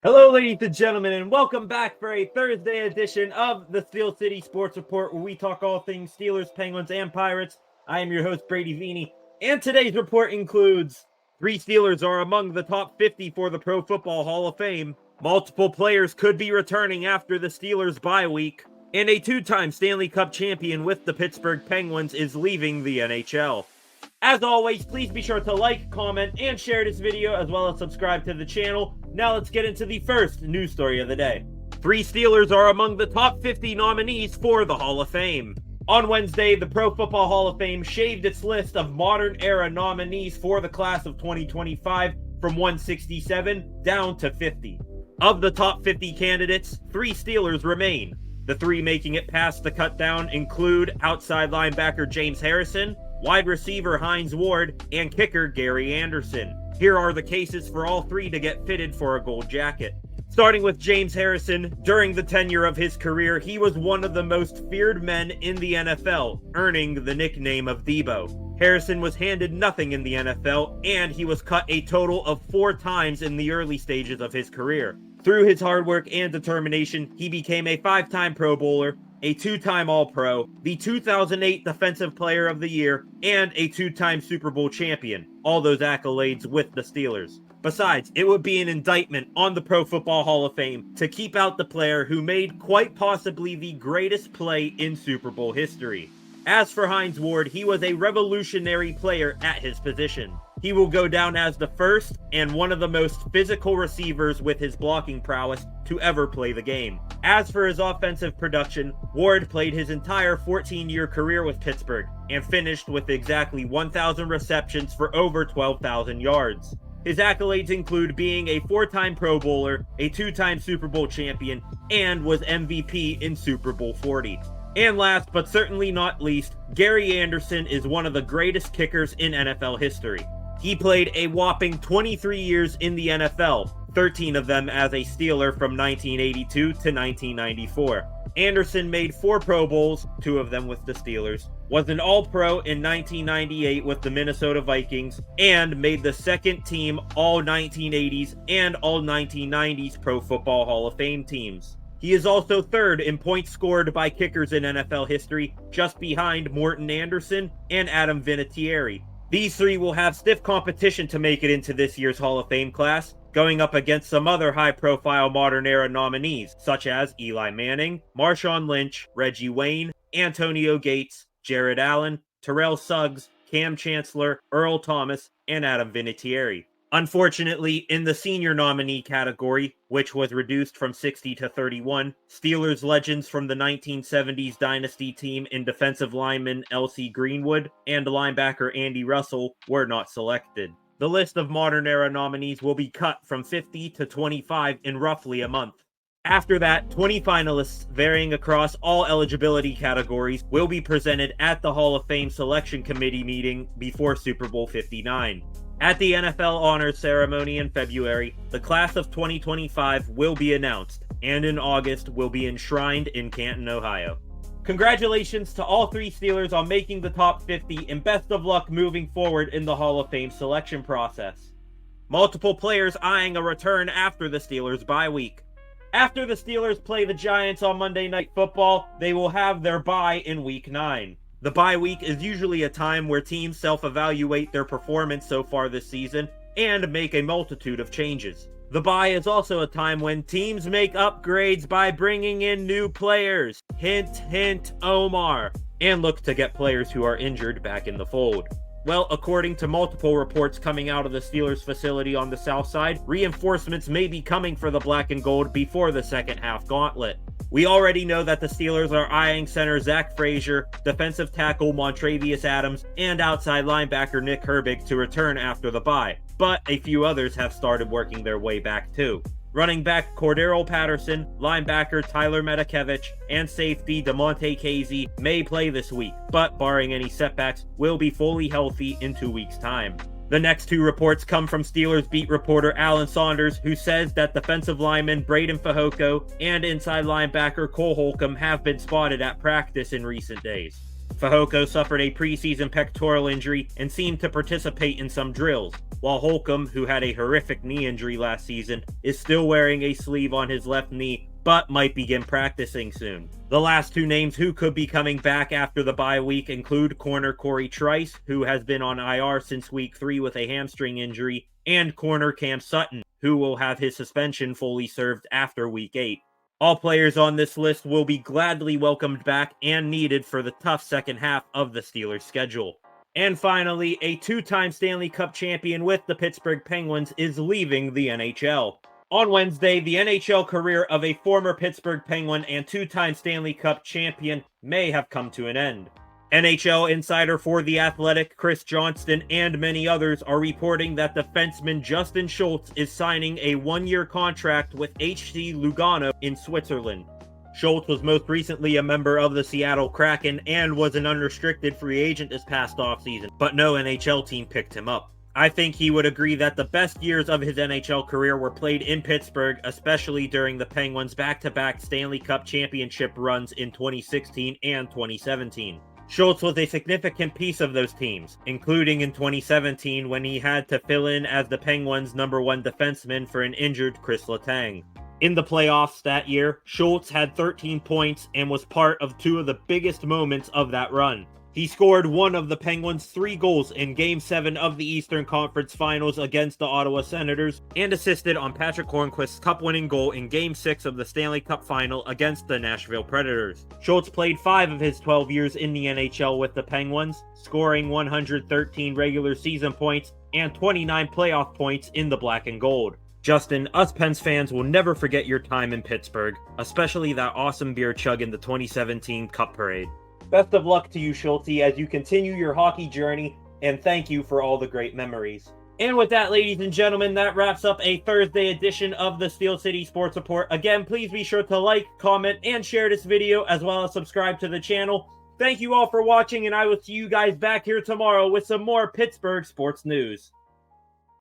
Hello, ladies and gentlemen, and welcome back for a Thursday edition of the Steel City Sports Report, where we talk all things Steelers, Penguins, and Pirates. I am your host, Brady Vini, and today's report includes 3 Steelers are among the top 50 for the Pro Football Hall of Fame, multiple players could be returning after the Steelers' bye week, and a 2-time Stanley Cup champion with the Pittsburgh Penguins is leaving the NHL. As always, please be sure to like, comment, and share this video, as well as subscribe to the channel. Now let's get into the first news story of the day. 3 Steelers are among the top 50 nominees for the Hall of Fame. On Wednesday, the Pro Football Hall of Fame shaved its list of modern-era nominees for the class of 2025 from 167 down to 50. Of the top 50 candidates, 3 Steelers remain. The 3 making it past the cut-down include outside linebacker James Harrison, wide receiver Hines Ward, and kicker Gary Anderson. Here are the cases for all 3 to get fitted for a gold jacket. Starting with James Harrison, during the tenure of his career, he was one of the most feared men in the NFL, earning the nickname of Debo. Harrison was handed nothing in the NFL, and he was cut a total of 4 times in the early stages of his career. Through his hard work and determination, he became a 5-time Pro Bowler, a 2-time All-Pro, the 2008 Defensive Player of the Year, and a 2-time Super Bowl champion. All those accolades with the Steelers. Besides, it would be an indictment on the Pro Football Hall of Fame to keep out the player who made quite possibly the greatest play in Super Bowl history. As for Hines Ward, he was a revolutionary player at his position. He will go down as the first and one of the most physical receivers with his blocking prowess to ever play the game. As for his offensive production, Ward played his entire 14-year career with Pittsburgh and finished with exactly 1,000 receptions for over 12,000 yards. His accolades include being a 4-time Pro Bowler, a 2-time Super Bowl champion, and was MVP in Super Bowl 40. And last but certainly not least, Gary Anderson is one of the greatest kickers in NFL history. He played a whopping 23 years in the NFL, 13 of them as a Steeler from 1982 to 1994. Anderson made 4 Pro Bowls, 2 of them with the Steelers, was an All-Pro in 1998 with the Minnesota Vikings, and made the second team All-1980s and All-1990s Pro Football Hall of Fame teams. He is also third in points scored by kickers in NFL history, just behind Morton Anderson and Adam Vinatieri. These 3 will have stiff competition to make it into this year's Hall of Fame class, going up against some other high-profile modern-era nominees, such as Eli Manning, Marshawn Lynch, Reggie Wayne, Antonio Gates, Jared Allen, Terrell Suggs, Cam Chancellor, Earl Thomas, and Adam Vinatieri. Unfortunately, in the senior nominee category, which was reduced from 60 to 31, Steelers legends from the 1970s dynasty team in defensive lineman L.C. Greenwood and linebacker Andy Russell were not selected. The list of modern-era nominees will be cut from 50 to 25 in roughly a month. After that, 20 finalists varying across all eligibility categories will be presented at the Hall of Fame Selection Committee meeting before Super Bowl 59. At the NFL Honors Ceremony in February, the class of 2025 will be announced, and in August will be enshrined in Canton, Ohio. Congratulations to all 3 Steelers on making the top 50, and best of luck moving forward in the Hall of Fame selection process. Multiple players eyeing a return after the Steelers' bye week. After the Steelers play the Giants on Monday Night Football, they will have their bye in Week 9. The bye week is usually a time where teams self-evaluate their performance so far this season and make a multitude of changes. The bye is also a time when teams make upgrades by bringing in new players, hint hint Omar, and look to get players who are injured back in the fold. Well, according to multiple reports coming out of the Steelers facility on the south side, reinforcements may be coming for the black and gold before the second half gauntlet. We already know that the Steelers are eyeing center Zach Frazier, defensive tackle Montravius Adams, and outside linebacker Nick Herbig to return after the bye, but a few others have started working their way back too. Running back Cordero Patterson, linebacker Tyler Metakevich, and safety DeMonte Casey may play this week, but barring any setbacks, will be fully healthy in 2 weeks' time. The next 2 reports come from Steelers beat reporter Alan Saunders, who says that defensive lineman Braden Fehoko and inside linebacker Cole Holcomb have been spotted at practice in recent days. Fehoko suffered a preseason pectoral injury and seemed to participate in some drills, while Holcomb, who had a horrific knee injury last season, is still wearing a sleeve on his left knee, but might begin practicing soon. The last two names who could be coming back after the bye week include corner Corey Trice, who has been on IR since week 3 with a hamstring injury, and corner Cam Sutton, who will have his suspension fully served after week 8. All players on this list will be gladly welcomed back and needed for the tough second half of the Steelers' schedule. And finally, a two-time Stanley Cup champion with the Pittsburgh Penguins is leaving the NHL. On Wednesday, the NHL career of a former Pittsburgh Penguin and two-time Stanley Cup champion may have come to an end. NHL insider for The Athletic, Chris Johnston, and many others are reporting that defenseman Justin Schultz is signing a one-year contract with HC Lugano in Switzerland. Schultz was most recently a member of the Seattle Kraken and was an unrestricted free agent this past offseason, but no NHL team picked him up. I think he would agree that the best years of his NHL career were played in Pittsburgh, especially during the Penguins' back-to-back Stanley Cup championship runs in 2016 and 2017. Schultz was a significant piece of those teams, including in 2017 when he had to fill in as the Penguins' #1 defenseman for an injured Chris Letang. In the playoffs that year, Schultz had 13 points and was part of two of the biggest moments of that run. He scored one of the Penguins' 3 goals in Game 7 of the Eastern Conference Finals against the Ottawa Senators, and assisted on Patrick Hornquist's cup-winning goal in Game 6 of the Stanley Cup Final against the Nashville Predators. Schultz played 5 of his 12 years in the NHL with the Penguins, scoring 113 regular season points and 29 playoff points in the black and gold. Justin, us Pens fans will never forget your time in Pittsburgh, especially that awesome beer chug in the 2017 Cup Parade. Best of luck to you, Schultz, as you continue your hockey journey, and thank you for all the great memories. And with that, ladies and gentlemen, that wraps up a Thursday edition of the Steel City Sports Report. Again, please be sure to like, comment, and share this video, as well as subscribe to the channel. Thank you all for watching, and I will see you guys back here tomorrow with some more Pittsburgh sports news.